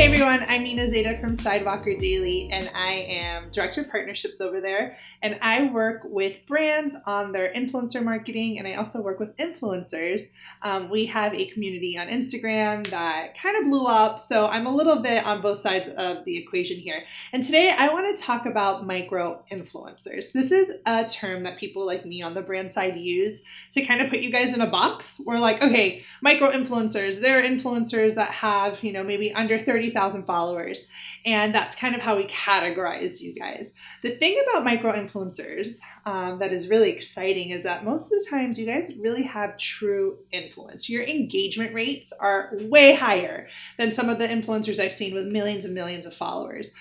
Hey everyone, I'm Nina Zeta from Sidewalker Daily, and I am Director of Partnerships over there. And I work with brands on their influencer marketing, and I also work with influencers. We have a community on Instagram that kind of blew up, so I'm a little bit on both sides of the equation here. And today I want to talk about micro influencers. This is a term that people like me on the brand side use to kind of put you guys in a box. We're like, okay, micro influencers, they're influencers that have, maybe under 30,000 followers. And that's kind of how we categorize you guys. The thing about micro influencers that is really exciting is that most of the times you guys really have true influence. Your engagement rates are way higher than some of the influencers I've seen with millions and millions of followers.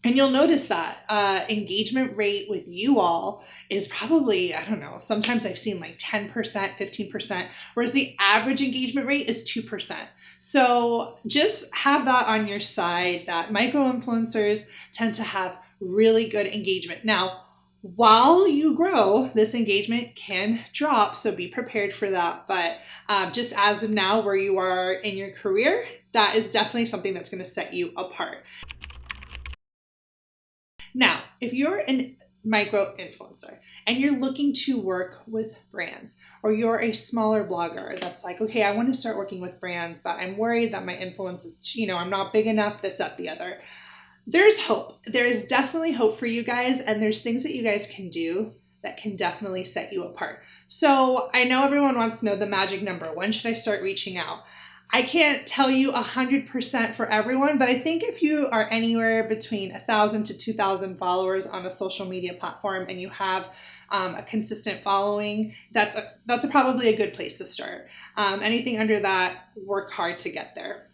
And you'll notice that engagement rate with you all is probably, I don't know, sometimes I've seen like 10%, 15%, whereas the average engagement rate is 2%. So just have that on your side that micro influencers tend to have really good engagement. Now, while you grow, this engagement can drop, so be prepared for that. But just as of now, where you are in your career, that is definitely something that's going to set you apart. Now, if you're a micro influencer and you're looking to work with brands, or you're a smaller blogger that's like, okay, I want to start working with brands, but I'm worried that my influence is, I'm not big enough, this, that, the other. There's hope. There's definitely hope for you guys, and there's things that you guys can do that can definitely set you apart. So I know everyone wants to know the magic number. When should I start reaching out? I can't tell you 100% for everyone, but I think if you are anywhere between 1,000 to 2,000 followers on a social media platform and you have a consistent following, that's probably a good place to start. Anything under that, work hard to get there.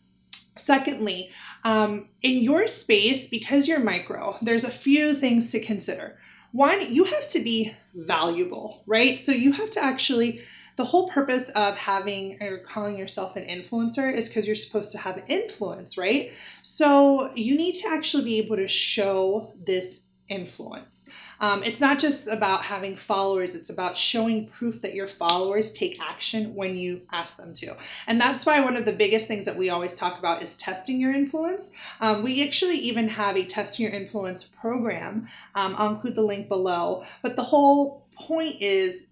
Secondly, in your space, because you're micro, there's a few things to consider. One, you have to be valuable, right? So you have to actually... The whole purpose of having or calling yourself an influencer is because you're supposed to have influence, right? So you need to actually be able to show this influence. It's not just about having followers, it's about showing proof that your followers take action when you ask them to. And that's why one of the biggest things that we always talk about is testing your influence. We actually even have a testing your influence program. I'll include the link below. But the whole point is,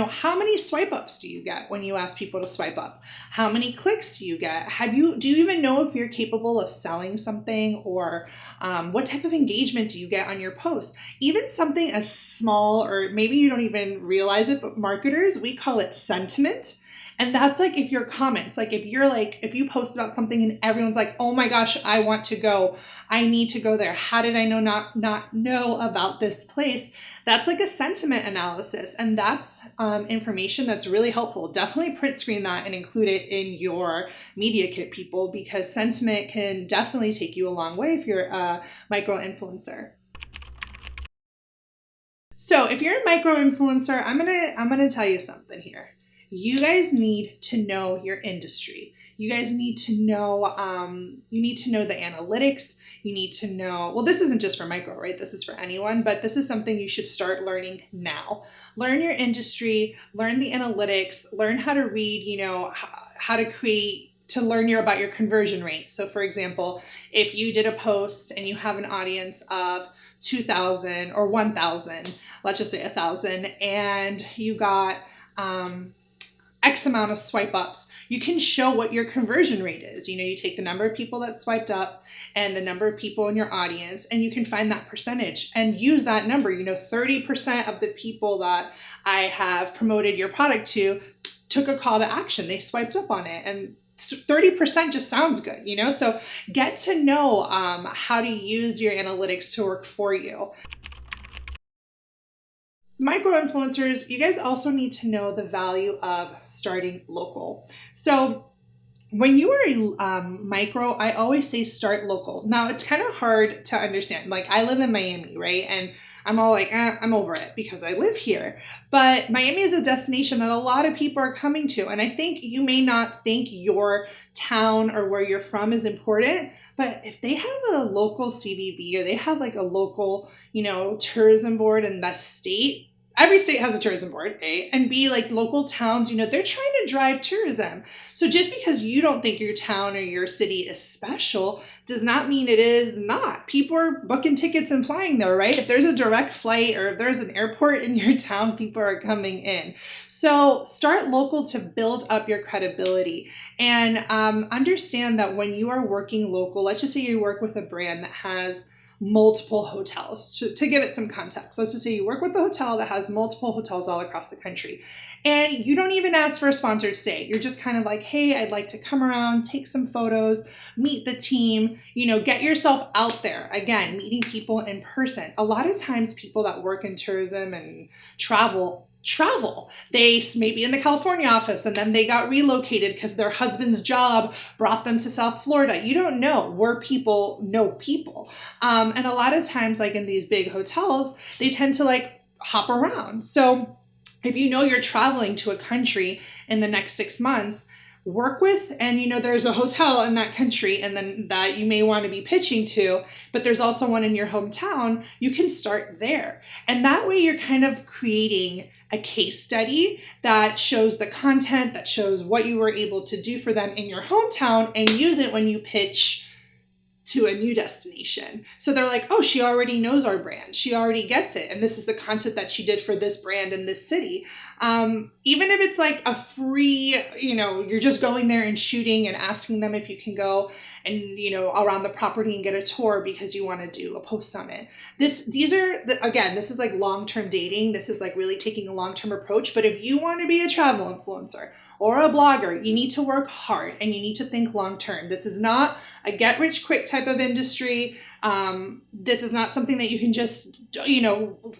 how many swipe ups do you get when you ask people to swipe up? How many clicks do you get? Do you even know if you're capable of selling something, or what type of engagement do you get on your posts? Even something as small, or maybe you don't even realize it, but marketers, we call it sentiment. And that's like if your comments, like if you post about something and everyone's like, oh my gosh, I want to go, I need to go there. How did I not know about this place? That's like a sentiment analysis. And that's information that's really helpful. Definitely print screen that and include it in your media kit, people, because sentiment can definitely take you a long way if you're a micro influencer. So if you're a micro influencer, I'm gonna tell you something here. You guys need to know your industry. You guys need to know, you need to know the analytics. You need to know, well, this isn't just for micro, right? This is for anyone, but this is something you should start learning now. Learn your industry, learn the analytics, learn how to read, how to create, to learn about your conversion rate. So for example, if you did a post and you have an audience of 2,000 or 1,000, let's just say 1,000, and you got, X amount of swipe ups, you can show what your conversion rate is. You take the number of people that swiped up and the number of people in your audience, and you can find that percentage and use that number. 30% of the people that I have promoted your product to took a call to action. They swiped up on it, and 30% just sounds good, So get to know how to use your analytics to work for you. Micro influencers, you guys also need to know the value of starting local. So when you are a micro, I always say start local. Now it's kind of hard to understand. Like I live in Miami, right? And I'm all like, I'm over it because I live here. But Miami is a destination that a lot of people are coming to. And I think you may not think your town or where you're from is important, but if they have a local CVB or they have like a local, tourism board in that state, every state has a tourism board, A, and B, like local towns, they're trying to drive tourism. So just because you don't think your town or your city is special does not mean it is not. People are booking tickets and flying there, right? If there's a direct flight or if there's an airport in your town, people are coming in. So start local to build up your credibility, and understand that when you are working local, let's just say you work with a brand that has multiple hotels. To give it some context, let's just say you work with a hotel that has multiple hotels all across the country, and you don't even ask for a sponsored stay. You're just kind of like, hey, I'd like to come around, take some photos, meet the team, get yourself out there. Again, meeting people in person. A lot of times people that work in tourism and travel. They may be in the California office and then they got relocated because their husband's job brought them to South Florida. You don't know where people know people. And a lot of times, like in these big hotels, they tend to like hop around. So if you're traveling to a country in the next 6 months, work with, and there's a hotel in that country and then that you may want to be pitching to, but there's also one in your hometown, you can start there. And that way you're kind of creating a case study that shows the content, that shows what you were able to do for them in your hometown, and use it when you pitch to a new destination. So they're like, oh, she already knows our brand. She already gets it. And this is the content that she did for this brand in this city. Even if it's like a free, you're just going there and shooting and asking them if you can go and, around the property and get a tour because you want to do a post on it. This is like long-term dating. This is like really taking a long-term approach. But if you want to be a travel influencer or a blogger, you need to work hard and you need to think long-term. This is not a get-rich-quick type of industry. This is not something that you can just,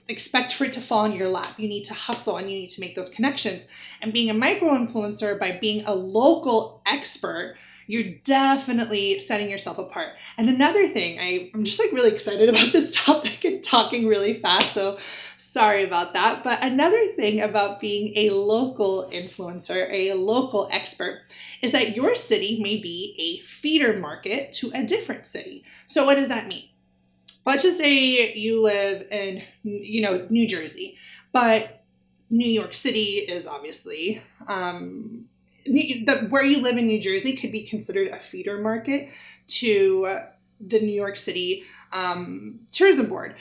expect for it to fall in your lap. You need to hustle and you need to make those connections. And being a micro-influencer, by being a local expert, you're definitely setting yourself apart. And another thing, I'm just like really excited about this topic and talking really fast, so sorry about that. But another thing about being a local influencer, a local expert, is that your city may be a feeder market to a different city. So what does that mean? Let's just say you live in, New Jersey, but New York City is obviously, where you live in New Jersey could be considered a feeder market to the New York City Tourism Board.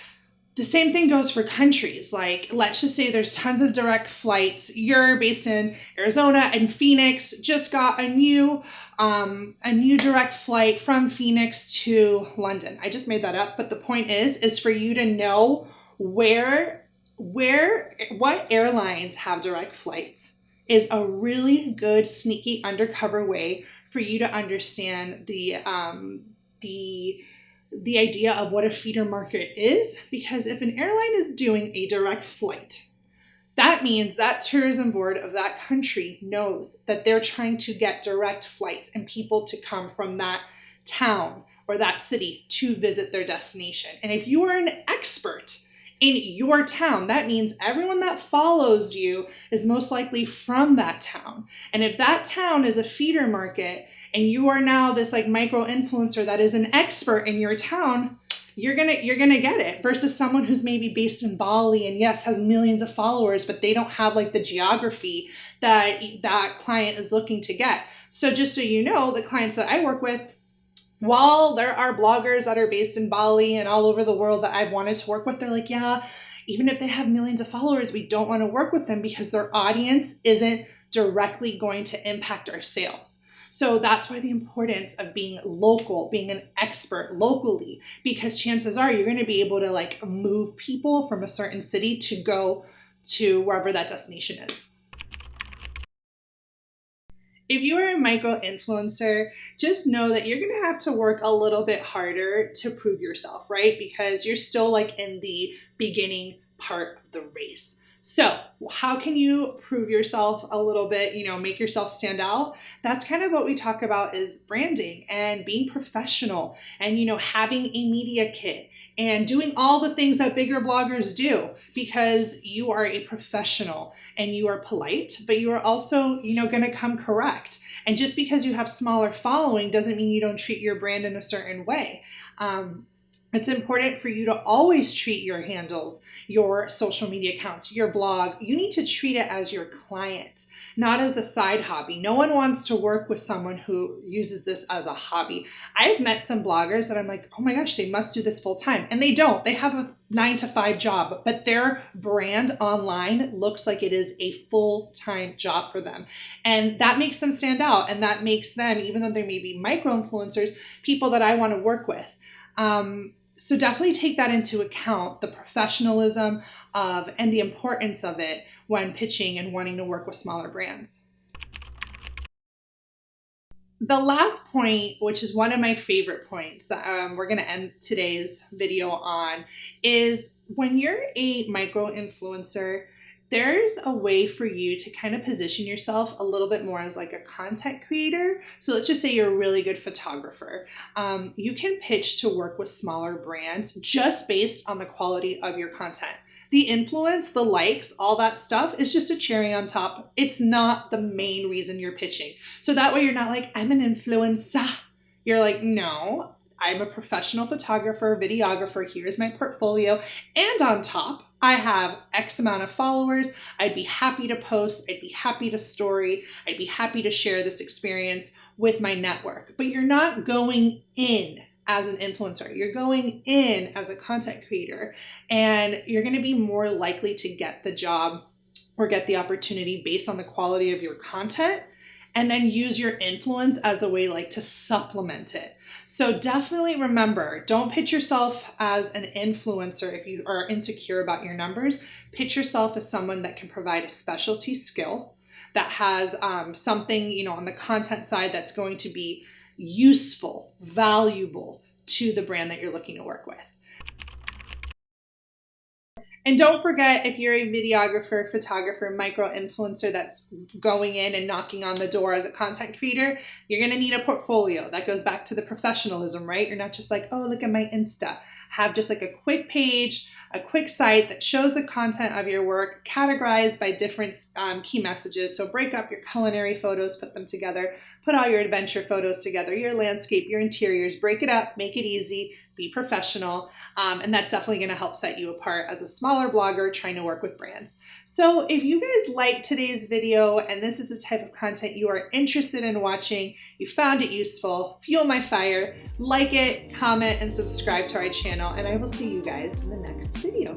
The same thing goes for countries. Like, let's just say there's tons of direct flights. You're based in Arizona, and Phoenix just got a new direct flight from Phoenix to London. I just made that up, but the point is for you to know what airlines have direct flights is a really good sneaky undercover way for you to understand the idea of what a feeder market is. Because if an airline is doing a direct flight, that means that tourism board of that country knows that they're trying to get direct flights and people to come from that town or that city to visit their destination. And if you are an expert in your town, that means everyone that follows you is most likely from that town. And if that town is a feeder market and you are now this like micro influencer that is an expert in your town, you're gonna get it, versus someone who's maybe based in Bali and yes has millions of followers, but they don't have like the geography that that client is looking to get. So just so you know, the clients that I work with, while there are bloggers that are based in Bali and all over the world that I've wanted to work with, they're like, yeah, even if they have millions of followers, we don't want to work with them because their audience isn't directly going to impact our sales. So that's why the importance of being local, being an expert locally, because chances are you're going to be able to like move people from a certain city to go to wherever that destination is. If you are a micro influencer, just know that you're going to have to work a little bit harder to prove yourself, right? Because you're still like in the beginning part of the race. So how can you prove yourself a little bit, make yourself stand out? That's kind of what we talk about is branding and being professional and, having a media kit and doing all the things that bigger bloggers do, because you are a professional and you are polite, but you are also, going to come correct. And just because you have smaller following doesn't mean you don't treat your brand in a certain way. It's important for you to always treat your handles, your social media accounts, your blog. You need to treat it as your client, not as a side hobby. No one wants to work with someone who uses this as a hobby. I've met some bloggers that I'm like, oh my gosh, they must do this full time. And they don't. They have a 9-to-5 job, but their brand online looks like it is a full-time job for them. And that makes them stand out. And that makes them, even though they may be micro-influencers, people that I want to work with. So definitely take that into account, the professionalism of and the importance of it when pitching and wanting to work with smaller brands. The last point, which is one of my favorite points that we're going to end today's video on, is when you're a micro influencer, there's a way for you to kind of position yourself a little bit more as like a content creator. So let's just say you're a really good photographer. You can pitch to work with smaller brands just based on the quality of your content. The influence, the likes, all that stuff is just a cherry on top. It's not the main reason you're pitching. So that way you're not like, I'm an influencer. You're like, no, I'm a professional photographer, videographer. Here's my portfolio. And on top, I have X amount of followers. I'd be happy to post. I'd be happy to story. I'd be happy to share this experience with my network. But you're not going in as an influencer. You're going in as a content creator, and you're going to be more likely to get the job or get the opportunity based on the quality of your content, and then use your influence as a way like to supplement it. So definitely remember, don't pitch yourself as an influencer if you are insecure about your numbers. Pitch yourself as someone that can provide a specialty skill, that has something, on the content side that's going to be useful, valuable to the brand that you're looking to work with. And don't forget, if you're a videographer, photographer, micro influencer that's going in and knocking on the door as a content creator, you're going to need a portfolio. That goes back to the professionalism, right? You're not just like, oh, look at my Insta. Have just like a quick page, a quick site that shows the content of your work, categorized by different key messages. So break up your culinary photos, put them together, put all your adventure photos together, your landscape, your interiors, break it up, make it easy, be professional. And that's definitely going to help set you apart as a smaller blogger trying to work with brands. So if you guys liked today's video and this is the type of content you are interested in watching, you found it useful, fuel my fire, like it, comment, and subscribe to our channel. And I will see you guys in the next video.